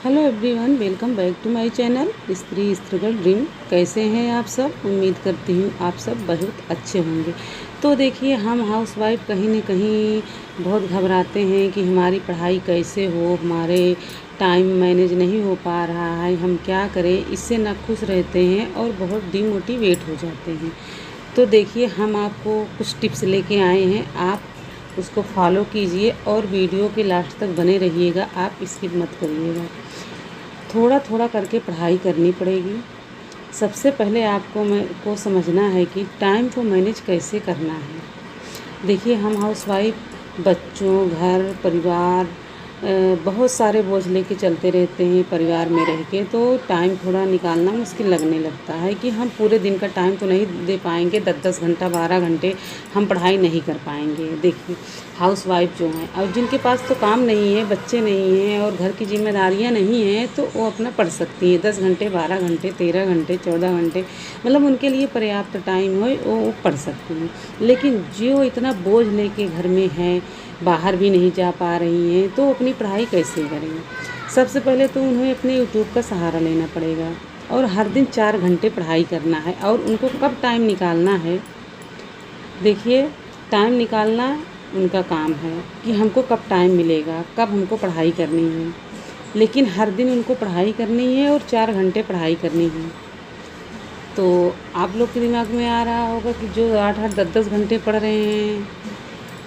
Hello everyone, welcome back to my channel Stree struggle dream. कैसे हैं आप सब? उम्मीद करती हूँ आप सब बहुत अच्छे होंगे। तो देखिए, हम हाउसवाइफ कहीं न कहीं बहुत घबराते हैं कि हमारी पढ़ाई कैसे हो, हमारे टाइम मैनेज नहीं हो पा रहा है, हम क्या करें। इससे नाखुश रहते हैं और बहुत डिमोटिवेट हो जाते हैं। तो देखिए, हम आपको कुछ टिप्स लेके आए हैं, आप उसको फॉलो कीजिए और वीडियो के लास्ट तक बने रहिएगा। आप स्किप मत करिएगा। थोड़ा थोड़ा करके पढ़ाई करनी पड़ेगी। सबसे पहले आपको को समझना है कि टाइम को मैनेज कैसे करना है। देखिए, हम हाउसवाइफ बच्चों, घर परिवार, बहुत सारे बोझ लेके चलते रहते हैं परिवार में रह के, तो टाइम थोड़ा निकालना मुश्किल लगने लगता है कि हम पूरे दिन का टाइम तो नहीं दे पाएंगे। 10-10 घंटा 12 घंटे हम पढ़ाई नहीं कर पाएंगे। देखिए, हाउसवाइफ जो हैं और जिनके पास तो काम नहीं है, बच्चे नहीं हैं और घर की जिम्मेदारियां नहीं हैं, तो वो अपना पढ़ सकती हैं। 10 घंटे 12 घंटे 13 घंटे 14 घंटे, मतलब उनके लिए पर्याप्त टाइम हो, वो पढ़ सकती हैं। लेकिन जो इतना बोझ लेके घर में हैं, बाहर भी नहीं जा पा रही हैं, तो अपनी पढ़ाई कैसे करेंगे? सबसे पहले तो उन्हें अपने यूट्यूब का सहारा लेना पड़ेगा और हर दिन 4 घंटे पढ़ाई करना है। और उनको कब टाइम निकालना है? देखिए, टाइम निकालना उनका काम है कि हमको कब टाइम मिलेगा, कब हमको पढ़ाई करनी है। लेकिन हर दिन उनको पढ़ाई करनी है और 4 घंटे पढ़ाई करनी है। तो आप लोग के दिमाग में आ रहा होगा कि जो 8-8 10-10 घंटे पढ़ रहे हैं,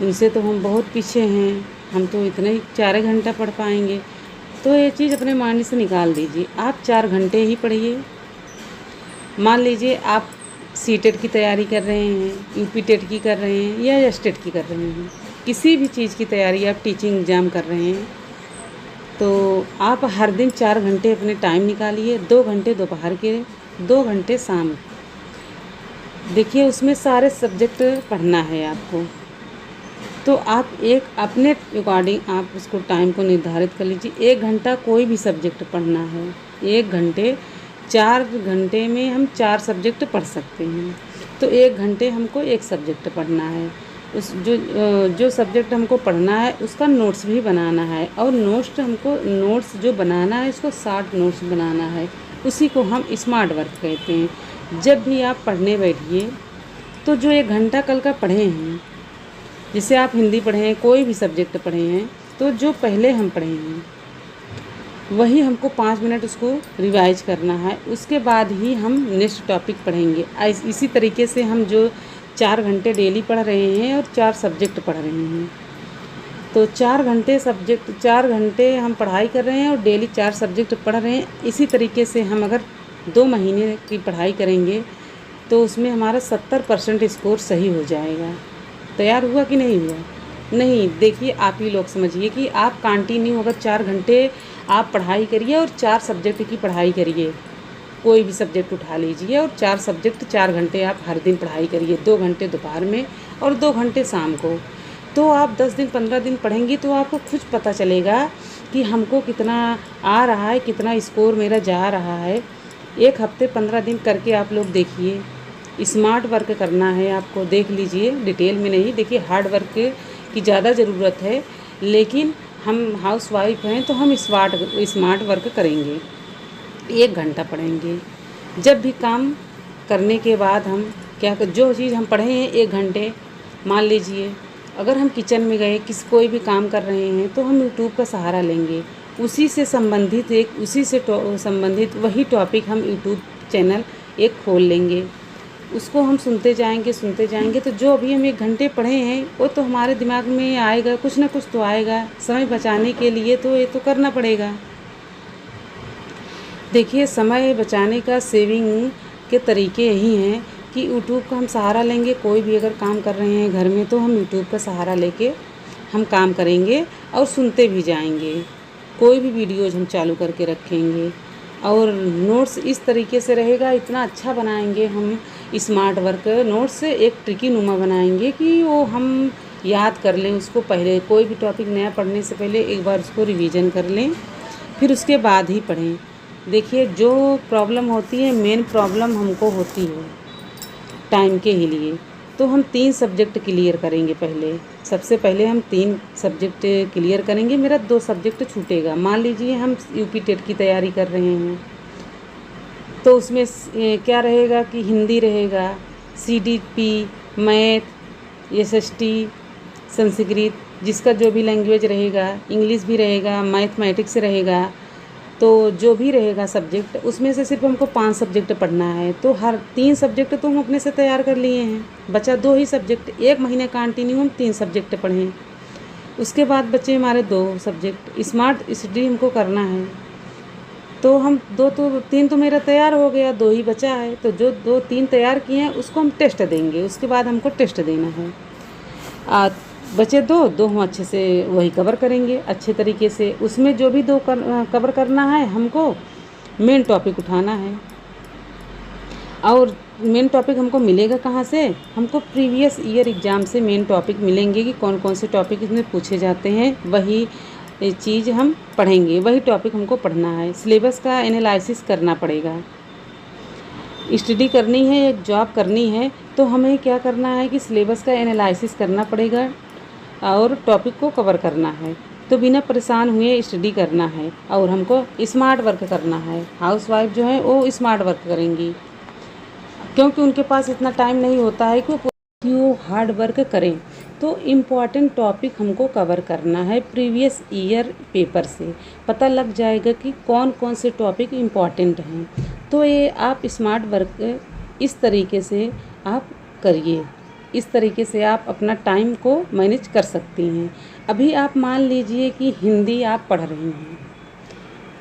उनसे तो हम बहुत पीछे हैं, हम तो इतने ही 4 घंटा पढ़ पाएंगे। तो ये चीज़ अपने माइंड से निकाल दीजिए। आप 4 घंटे ही पढ़िए। मान लीजिए आप सीटेट की तैयारी कर रहे हैं, यूपी टेट की कर रहे हैं या एसटेट की कर रहे हैं, किसी भी चीज़ की तैयारी, आप टीचिंग एग्ज़ाम कर रहे हैं, तो आप हर दिन 4 घंटे अपने टाइम निकालिए। 2 घंटे दोपहर के, 2 घंटे शाम। देखिए, उसमें सारे सब्जेक्ट पढ़ना है आपको। तो आप एक अपने अकॉर्डिंग आप उसको टाइम को निर्धारित कर लीजिए। 1 घंटा कोई भी सब्जेक्ट पढ़ना है। 1 घंटे, 4 घंटे में हम 4 सब्जेक्ट पढ़ सकते हैं। तो 1 घंटे हमको एक सब्जेक्ट पढ़ना है। उस जो सब्जेक्ट हमको पढ़ना है उसका नोट्स भी बनाना है। और नोट्स जो बनाना है, उसको शॉर्ट नोट्स बनाना है। उसी को हम स्मार्ट वर्क कहते हैं। जब भी आप पढ़ने बैठिए, तो जो 1 घंटा कल का पढ़े हैं, जैसे आप हिंदी पढ़े हैं, कोई भी सब्जेक्ट पढ़े हैं, तो जो पहले हम पढ़े हैं वही हमको 5 मिनट उसको रिवाइज करना है। उसके बाद ही हम नेक्स्ट टॉपिक पढ़ेंगे। इसी तरीके से हम जो 4 घंटे डेली पढ़ रहे हैं और 4 सब्जेक्ट पढ़ रहे हैं, तो 4 घंटे हम पढ़ाई कर रहे हैं और डेली 4 सब्जेक्ट पढ़ रहे हैं। इसी तरीके से हम अगर 2 महीने की पढ़ाई करेंगे तो उसमें हमारा 70% स्कोर सही हो जाएगा। तैयार हुआ कि नहीं हुआ? नहीं। देखिए, आप ही लोग समझिए कि आप कंटिन्यू अगर 4 घंटे आप पढ़ाई करिए और 4 सब्जेक्ट की पढ़ाई करिए। कोई भी सब्जेक्ट उठा लीजिए और 4 सब्जेक्ट 4 घंटे आप हर दिन पढ़ाई करिए। 2 घंटे दोपहर में और 2 घंटे शाम को। तो आप 10 दिन 15 दिन पढ़ेंगी तो आपको खुद पता चलेगा कि हमको कितना आ रहा है, कितना स्कोर मेरा जा रहा है। 1 हफ्ते 15 दिन करके आप लोग देखिए। स्मार्ट वर्क करना है आपको। देख लीजिए, डिटेल में नहीं। देखिए, हार्ड वर्क की ज़्यादा ज़रूरत है, लेकिन हम हाउसवाइफ हैं तो हम स्मार्ट वर्क करेंगे। 1 घंटा पढ़ेंगे। जब भी काम करने के बाद हम जो चीज़ हम पढ़े हैं 1 घंटे, मान लीजिए अगर हम किचन में गए, कोई भी काम कर रहे हैं, तो हम यूट्यूब का सहारा लेंगे। उसी से संबंधित वही टॉपिक हम यूट्यूब चैनल एक खोल लेंगे। उसको हम सुनते जाएंगे, तो जो अभी हम 1 घंटे पढ़े हैं वो तो हमारे दिमाग में आएगा, कुछ ना कुछ तो आएगा। समय बचाने के लिए तो ये तो करना पड़ेगा। देखिए, समय बचाने का सेविंग के तरीके यही हैं कि यूट्यूब का हम सहारा लेंगे। कोई भी अगर काम कर रहे हैं घर में, तो हम यूट्यूब का सहारा लेके हम काम करेंगे और सुनते भी जाएंगे। कोई भी वीडियोज़ हम चालू करके रखेंगे और नोट्स इस तरीके से रहेगा, इतना अच्छा बनाएंगे हम स्मार्ट वर्क नोट्स। एक ट्रिकी नुमा बनाएंगे कि वो हम याद कर लें उसको। पहले कोई भी टॉपिक नया पढ़ने से पहले एक बार उसको रिवीजन कर लें, फिर उसके बाद ही पढ़ें। देखिए, जो प्रॉब्लम होती है, मेन प्रॉब्लम हमको होती है टाइम के ही लिए। तो हम 3 सब्जेक्ट क्लियर करेंगे पहले। सबसे पहले हम 3 सब्जेक्ट क्लियर करेंगे, मेरा 2 सब्जेक्ट छूटेगा। मान लीजिए हम यूपी टेट की तैयारी कर रहे हैं, तो उसमें क्या रहेगा कि हिंदी रहेगा, सीडीपी, मैथ, एसएसटी, संस्कृत, जिसका जो भी लैंग्वेज रहेगा, इंग्लिश भी रहेगा, मैथमेटिक्स रहेगा, तो जो भी रहेगा सब्जेक्ट उसमें से सिर्फ हमको 5 सब्जेक्ट पढ़ना है। तो हर 3 सब्जेक्ट तो हम अपने से तैयार कर लिए हैं, बचा 2 ही सब्जेक्ट। 1 महीने कंटिन्यू हम 3 सब्जेक्ट पढ़ें। उसके बाद बचे हमारे 2 सब्जेक्ट, स्मार्ट स्टडी हमको करना है। तो हम 3 तो मेरा तैयार हो गया, 2 ही बचा है। तो जो 2-3 तैयार किए हैं उसको हम टेस्ट देंगे, उसके बाद हमको टेस्ट देना है। बचे 2 हम अच्छे से वही कवर करेंगे अच्छे तरीके से। उसमें जो भी 2 कवर करना है, हमको मेन टॉपिक उठाना है। और मेन टॉपिक हमको मिलेगा कहाँ से? हमको प्रीवियस ईयर एग्ज़ाम से मेन टॉपिक मिलेंगे कि कौन कौन से टॉपिक इसमें पूछे जाते हैं, वही चीज़ हम पढ़ेंगे, वही टॉपिक हमको पढ़ना है। सिलेबस का एनालिसिस करना पड़ेगा। स्टडी करनी है, एक जॉब करनी है, तो हमें क्या करना है कि सिलेबस का एनालिसिस करना पड़ेगा और टॉपिक को कवर करना है। तो बिना परेशान हुए स्टडी करना है और हमको स्मार्ट वर्क करना है। हाउसवाइफ जो है वो स्मार्ट वर्क करेंगी, क्योंकि उनके पास इतना टाइम नहीं होता है कि वो हार्ड वर्क करें। तो इम्पॉर्टेंट टॉपिक हमको कवर करना है। प्रीवियस ईयर पेपर से पता लग जाएगा कि कौन कौन से टॉपिक इम्पॉर्टेंट हैं। तो ये आप स्मार्ट वर्क इस तरीके से आप करिए, इस तरीके से आप अपना टाइम को मैनेज कर सकती हैं। अभी आप मान लीजिए कि हिंदी आप पढ़ रही हैं,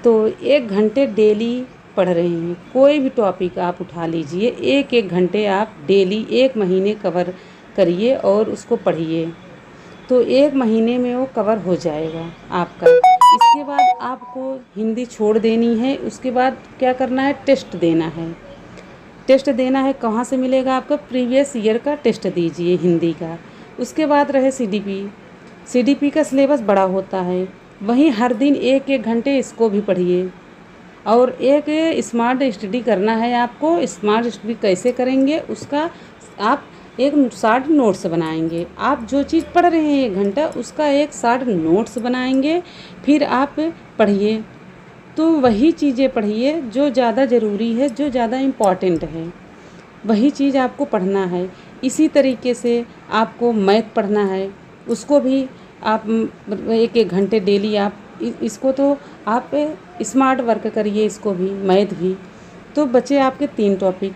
तो 1 घंटे डेली पढ़ रहे हैं। कोई भी टॉपिक आप उठा लीजिए, 1-1 घंटे आप डेली 1 महीने कवर करिए और उसको पढ़िए, तो 1 महीने में वो कवर हो जाएगा आपका। इसके बाद आपको हिंदी छोड़ देनी है। उसके बाद क्या करना है? टेस्ट देना है। टेस्ट देना है, कहाँ से मिलेगा आपका? प्रीवियस ईयर का टेस्ट दीजिए हिंदी का। उसके बाद रहे सीडीपी का सिलेबस बड़ा होता है, वहीं हर दिन 1-1 घंटे इसको भी पढ़िए। और एक स्मार्ट स्टडी करना है आपको। स्मार्ट स्टडी कैसे करेंगे? उसका आप एक शॉर्ट नोट्स बनाएंगे। आप जो चीज़ पढ़ रहे हैं 1 घंटा, उसका एक शॉर्ट नोट्स बनाएंगे, फिर आप पढ़िए। तो वही चीज़ें पढ़िए जो ज़्यादा ज़रूरी है, जो ज़्यादा इम्पॉर्टेंट है, वही चीज़ आपको पढ़ना है। इसी तरीके से आपको मैथ पढ़ना है, उसको भी आप 1-1 घंटे डेली आप इसको तो आप स्मार्ट वर्क करिए, इसको भी, मैथ भी। तो बचे आपके 3 टॉपिक,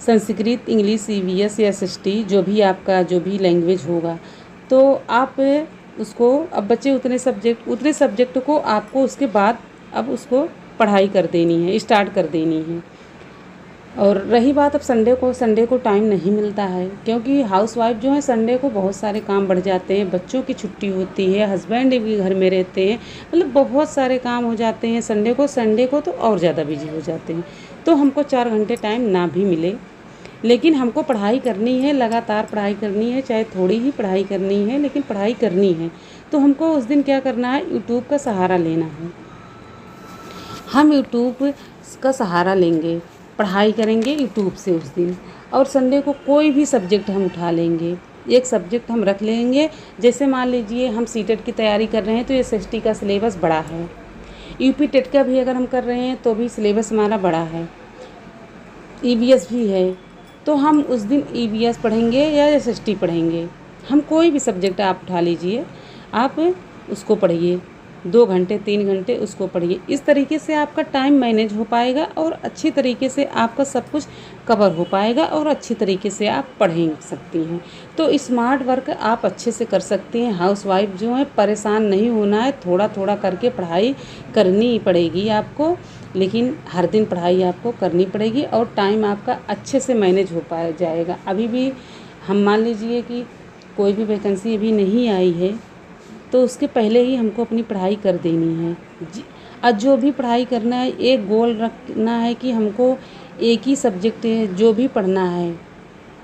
संस्कृत, इंग्लिश, ईवीएस या एसएसटी, जो भी आपका जो भी लैंग्वेज होगा। तो आप उसको, अब बचे उतने सब्जेक्ट को आपको उसके बाद अब उसको पढ़ाई कर देनी है, स्टार्ट कर देनी है। और रही बात अब संडे को टाइम नहीं मिलता है, क्योंकि हाउसवाइफ जो है संडे को बहुत सारे काम बढ़ जाते हैं। बच्चों की छुट्टी होती है, हस्बैंड भी घर में रहते हैं, मतलब बहुत सारे काम हो जाते हैं संडे को तो और ज़्यादा बिजी हो जाते हैं। तो हमको 4 घंटे टाइम ना भी मिले, लेकिन हमको पढ़ाई करनी है, लगातार पढ़ाई करनी है, चाहे थोड़ी ही पढ़ाई करनी है, लेकिन पढ़ाई करनी है। तो हमको उस दिन क्या करना है? यूट्यूब का सहारा लेना है। हम यूट्यूब का सहारा लेंगे, पढ़ाई करेंगे यूट्यूब से उस दिन। और संडे को कोई भी सब्जेक्ट हम उठा लेंगे, एक सब्जेक्ट हम रख लेंगे। जैसे मान लीजिए हम सीटेट की तैयारी कर रहे हैं, तो एसएसटी का सिलेबस बड़ा है। यूपी टेट का भी अगर हम कर रहे हैं तो भी सिलेबस हमारा बड़ा है। ईवीएस भी है, तो हम उस दिन ईवीएस पढ़ेंगे या एसएसटी पढ़ेंगे। हम कोई भी सब्जेक्ट आप उठा लीजिए, आप उसको पढ़िए, 2 घंटे 3 घंटे उसको पढ़िए। इस तरीके से आपका टाइम मैनेज हो पाएगा और अच्छी तरीके से आपका सब कुछ कवर हो पाएगा और अच्छी तरीके से आप पढ़ सकती हैं। तो स्मार्ट वर्क आप अच्छे से कर सकती हैं। हाउसवाइफ जो है परेशान नहीं होना है, थोड़ा थोड़ा करके पढ़ाई करनी पड़ेगी आपको, लेकिन हर दिन पढ़ाई आपको करनी पड़ेगी और टाइम आपका अच्छे से मैनेज हो पाया जाएगा। अभी भी हम मान लीजिए कि कोई भी वैकेंसी अभी नहीं आई है, तो उसके पहले ही हमको अपनी पढ़ाई कर देनी है। और जो भी पढ़ाई करना है, एक गोल रखना है कि हमको एक ही सब्जेक्ट जो भी पढ़ना है,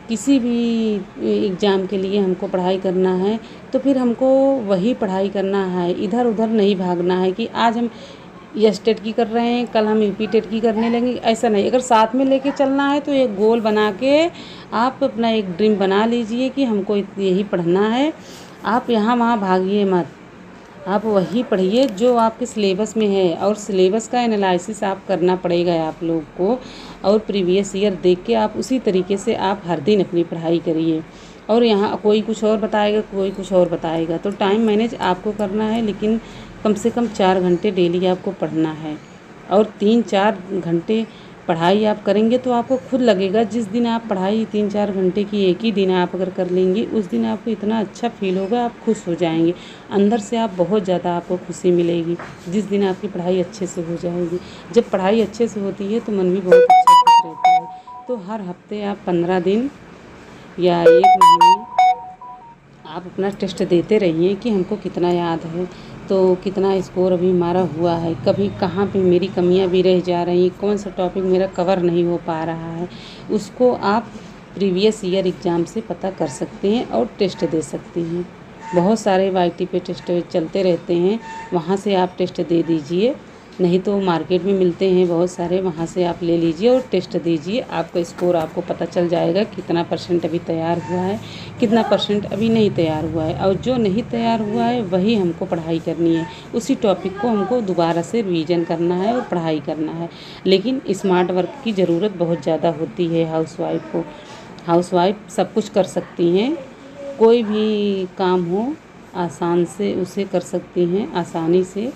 किसी भी एग्ज़ाम के लिए हमको पढ़ाई करना है, तो फिर हमको वही पढ़ाई करना है, इधर उधर नहीं भागना है कि आज हम एस टेट की कर रहे हैं, कल हम यूपी टेट की करने लगेंगे, ऐसा नहीं। अगर साथ में लेके चलना है तो एक गोल बना के आप अपना एक ड्रीम बना लीजिए कि हमको यही पढ़ना है। आप यहाँ वहाँ भागिए मत, आप वही पढ़िए जो आपके सिलेबस में है, और सिलेबस का एनालिसिस आप करना पड़ेगा आप लोग को, और प्रीवियस ईयर देख के आप उसी तरीके से आप हर दिन अपनी पढ़ाई करिए। और यहाँ कोई कुछ और बताएगा, कोई कुछ और बताएगा, तो टाइम मैनेज आपको करना है, लेकिन कम से कम 4 घंटे डेली आपको पढ़ना है। और 3-4 घंटे पढ़ाई आप करेंगे तो आपको खुद लगेगा, जिस दिन आप पढ़ाई 3-4 घंटे की एक ही दिन आप अगर कर लेंगे, उस दिन आपको इतना अच्छा फील होगा, आप खुश हो जाएंगे अंदर से, आप बहुत ज़्यादा आपको खुशी मिलेगी जिस दिन आपकी पढ़ाई अच्छे से हो जाएगी। जब पढ़ाई अच्छे से होती है तो मन भी बहुत अच्छा खुश रहता है। तो हर हफ्ते आप 15 दिन या 1 महीने आप अपना टेस्ट देते रहिए कि हमको कितना याद है, तो कितना स्कोर अभी हमारा हुआ है, कभी कहाँ पे मेरी कमियां भी रह जा रही, कौन सा टॉपिक मेरा कवर नहीं हो पा रहा है, उसको आप प्रीवियस ईयर एग्ज़ाम से पता कर सकते हैं और टेस्ट दे सकते हैं। बहुत सारे वाईटी पे टेस्ट चलते रहते हैं, वहाँ से आप टेस्ट दे दीजिए, नहीं तो मार्केट में मिलते हैं बहुत सारे, वहाँ से आप ले लीजिए और टेस्ट दीजिए। आपका स्कोर आपको पता चल जाएगा कितना % अभी तैयार हुआ है, कितना % अभी नहीं तैयार हुआ है। और जो नहीं तैयार हुआ है वही हमको पढ़ाई करनी है, उसी टॉपिक को हमको दोबारा से रिवीजन करना है और पढ़ाई करना है। लेकिन स्मार्ट वर्क की ज़रूरत बहुत ज़्यादा होती है हाउसवाइफ को। हाउसवाइफ सब कुछ कर सकती हैं, कोई भी काम हो आसान से उसे कर सकती हैं, आसानी से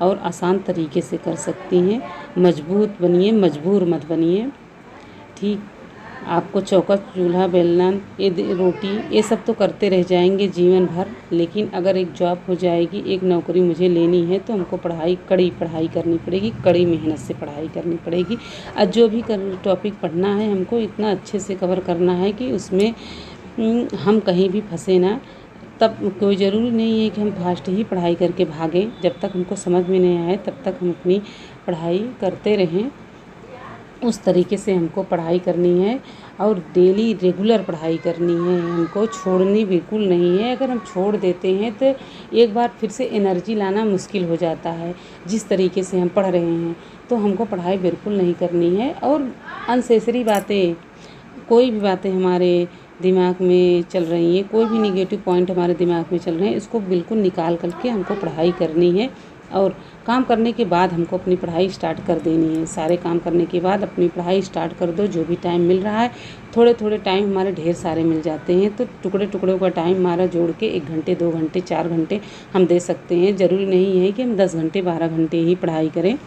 और आसान तरीके से कर सकती हैं। मजबूत बनिए, मजबूर मत बनिए। ठीक, आपको चौका चूल्हा बेलना, ये रोटी, ये सब तो करते रह जाएंगे जीवन भर, लेकिन अगर एक जॉब हो जाएगी, एक नौकरी मुझे लेनी है, तो हमको कड़ी पढ़ाई करनी पड़ेगी, कड़ी मेहनत से पढ़ाई करनी पड़ेगी। और जो भी टॉपिक पढ़ना है हमको इतना अच्छे से कवर करना है कि उसमें हम कहीं भी फंसे ना। तब कोई ज़रूरी नहीं है कि हम फास्ट ही पढ़ाई करके भागें, जब तक हमको समझ में नहीं आए तब तक हम अपनी पढ़ाई करते रहें। उस तरीके से हमको पढ़ाई करनी है और डेली रेगुलर पढ़ाई करनी है, हमको छोड़नी बिल्कुल नहीं है। अगर हम छोड़ देते हैं तो एक बार फिर से एनर्जी लाना मुश्किल हो जाता है। जिस तरीके से हम पढ़ रहे हैं तो हमको पढ़ाई बिल्कुल नहीं करनी है। और अननेसेसरी बातें, कोई भी बातें हमारे दिमाग में चल रही हैं, कोई भी निगेटिव पॉइंट हमारे दिमाग में चल रहे हैं, इसको बिल्कुल निकाल करके हमको पढ़ाई करनी है। और काम करने के बाद हमको अपनी पढ़ाई स्टार्ट कर देनी है। सारे काम करने के बाद अपनी पढ़ाई स्टार्ट कर दो, जो भी टाइम मिल रहा है। थोड़े थोड़े टाइम हमारे ढेर सारे मिल जाते हैं, तो टुकड़े टुकड़ों का टाइम हमारा जोड़ के 1 घंटे, 2 घंटे, 4 घंटे हम दे सकते हैं। ज़रूरी नहीं है कि हम 10 घंटे, 12 घंटे ही पढ़ाई करें।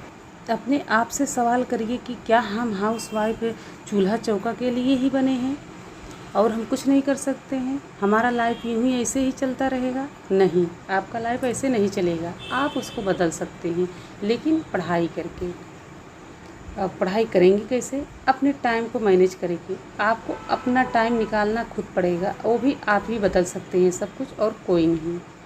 अपने आप से सवाल करिए कि क्या हम हाउसवाइफ चूल्हा चौका के लिए ही बने हैं और हम कुछ नहीं कर सकते हैं? हमारा लाइफ यूँ ही ऐसे ही चलता रहेगा? नहीं, आपका लाइफ ऐसे नहीं चलेगा, आप उसको बदल सकते हैं, लेकिन पढ़ाई करके। अब पढ़ाई करेंगे कैसे? अपने टाइम को मैनेज करेंगे। आपको अपना टाइम निकालना खुद पड़ेगा, वो भी आप ही बदल सकते हैं सब कुछ, और कोई नहीं।